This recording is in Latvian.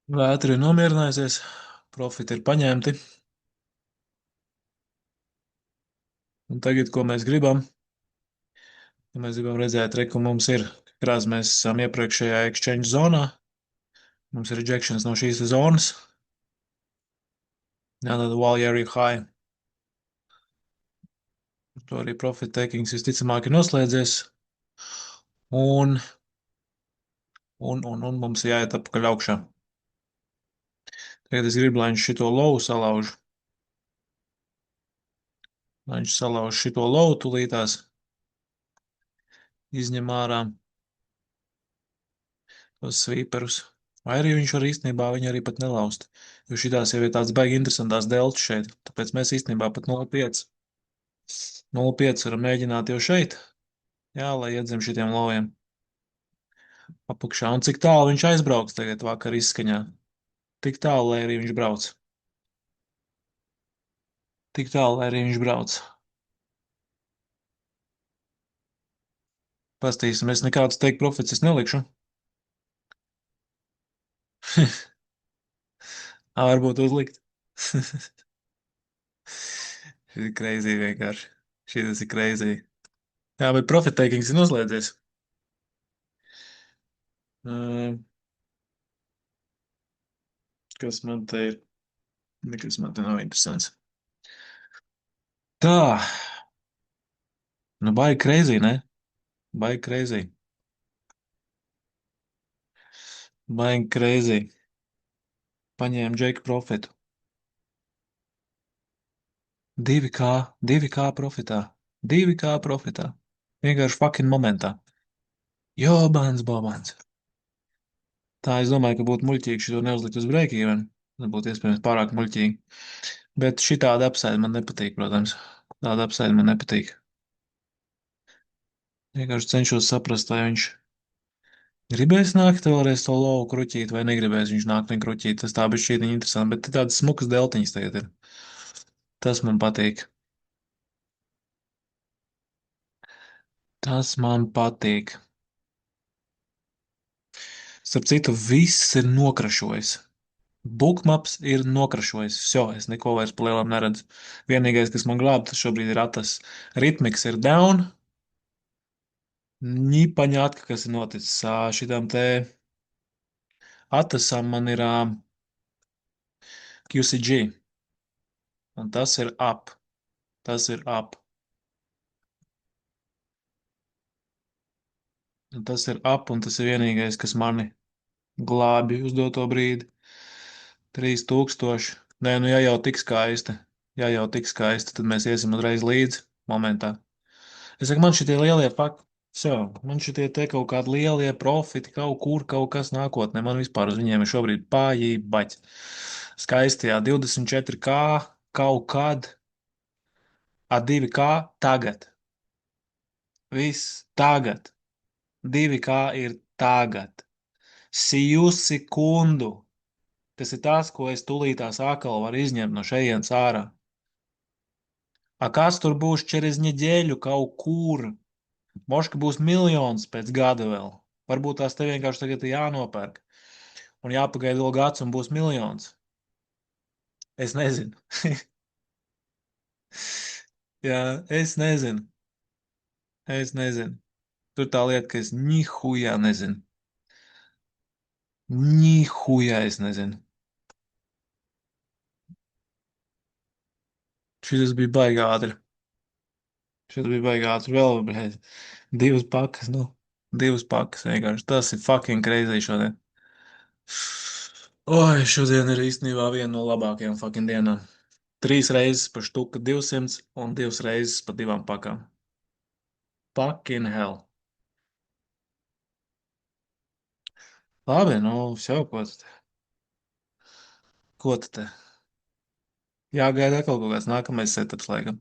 Vētra ir nomierinājusies, profiti ir paņemti, un tagad, ko mēs gribam, mēs gribam redzēt, re, ka mums ir, krāz mēs esam iepriekšējā exchange zonā, mums ir rejections no šīs zonas, tātad while area high, ar to arī profit takings visticamāk ir noslēdzies, un, un mums ir jāiet apakaļ augšā. Tagad es gribu, lai viņš šito lowu salauž, lai viņš salauž šito lowu tulītās, izņem ārā tos sweeperus. Vai arī viņš var īstenībā viņu arī pat nelauzt. Jo šitās jau ir tāds baigi interesantās deltas šeit. Tāpēc mēs īstenībā pat 0,5. 0,5 varam mēģināt jau šeit. Jā, lai iedzem šitiem loviem. Apakšā. Un cik tālu viņš aizbrauks tagad vakar izskaņā. Tik tālu, lai arī viņš brauc. Tik tālu, lai arī viņš brauc. Pastīsim, es nekādus teikt profits es nelikšu. Varbūt uzlikt. Šis ir crazy vienkārši. Šis ir crazy. Jā, bet profit takings ir noslēdzies. Uh, kas man te ir? Nekas man te nav interesants. Tā. Nu, baigi crazy, ne? Baigi crazy. Baigi crazy. Paņēma Džeku profitu. 2K, 2K profitā. 2K profitā. Vienkārši fucking momentā. Jobans, bobans. Tā es domāju, ka būtu muļķīgi šo neuzlikt uz break-even. Tas būtu iespējams pārāk muļķīgi. Bet šī tāda upside man nepatīk, protams. Tāda upside man nepatīk. Vienkārši cenšos saprast, vai viņš gribēs nākt vēlreiz to lowu kruķīt, vai negribēs viņš nākt viņu kruķīt. Tas tā bija šķiet interesanti, bet te tādas smukas deltiņas tagad ir. Tas man patīk. Tas man patīk. Starp citu, viss ir nokrašojis. Bookmaps ir nokrašojis. Все, es neko vairs pa lielam neredzu. Vienīgais, kas man glāb, tas šobrīd ir atas. Ritmiks ir down. Ņipaņātka, kas ir noticis. Šitam te atasam man ir QCG. Un tas ir up. Tas ir up. Un tas ir up, un tas ir vienīgais, kas mani glābi uz doto brīdi. 3000. Nē, nu ja jau tik skaisti. Ja jau tik skaisti, tad mēs iesim uzreiz līdzi momentā. Es saku, man šitie lielie fakti, man šitie te kaut kādi lielie profiti, kaut kur, kaut kas nākotnē, man vispār uz viņiem ir šobrīd pājībaķi. Skaistajā 24K kaut kad, a 2K tagad. Viss tagad. 2K ir tagad. Siju sekundu. Tas ir tas, ko es tūlītās atkal varu izņemt no šejienes ārā. A kas tur būs čerez ņeģeļu kaut kur? Moška būs miljons pēc gada vēl. Varbūt tās te vienkārši tagad ir jānopērk. Un jāpagaida vēl gads un būs miljons. Es nezinu. Jā, es nezinu. Es nezinu. Tur tā lieta, ka es nihujā nezinu. Nihujā es nezinu. Šis bija baigi ātri. Šis bija baigi ātri. Vēl, bļēd, divas pakas, nu. Divas pakas vienkārši. Tas ir fucking crazy šodien. Oi, šodien ir īstenībā viena no labākajām fucking dienām. 3 reizes pa štuka 200 un 2 reizes pa 2 pakām. Fucking hell. Labi, nu, jau ko tu te? Ko tu te? Jāgaida atkal kaut kāds nākamais setups, laikam.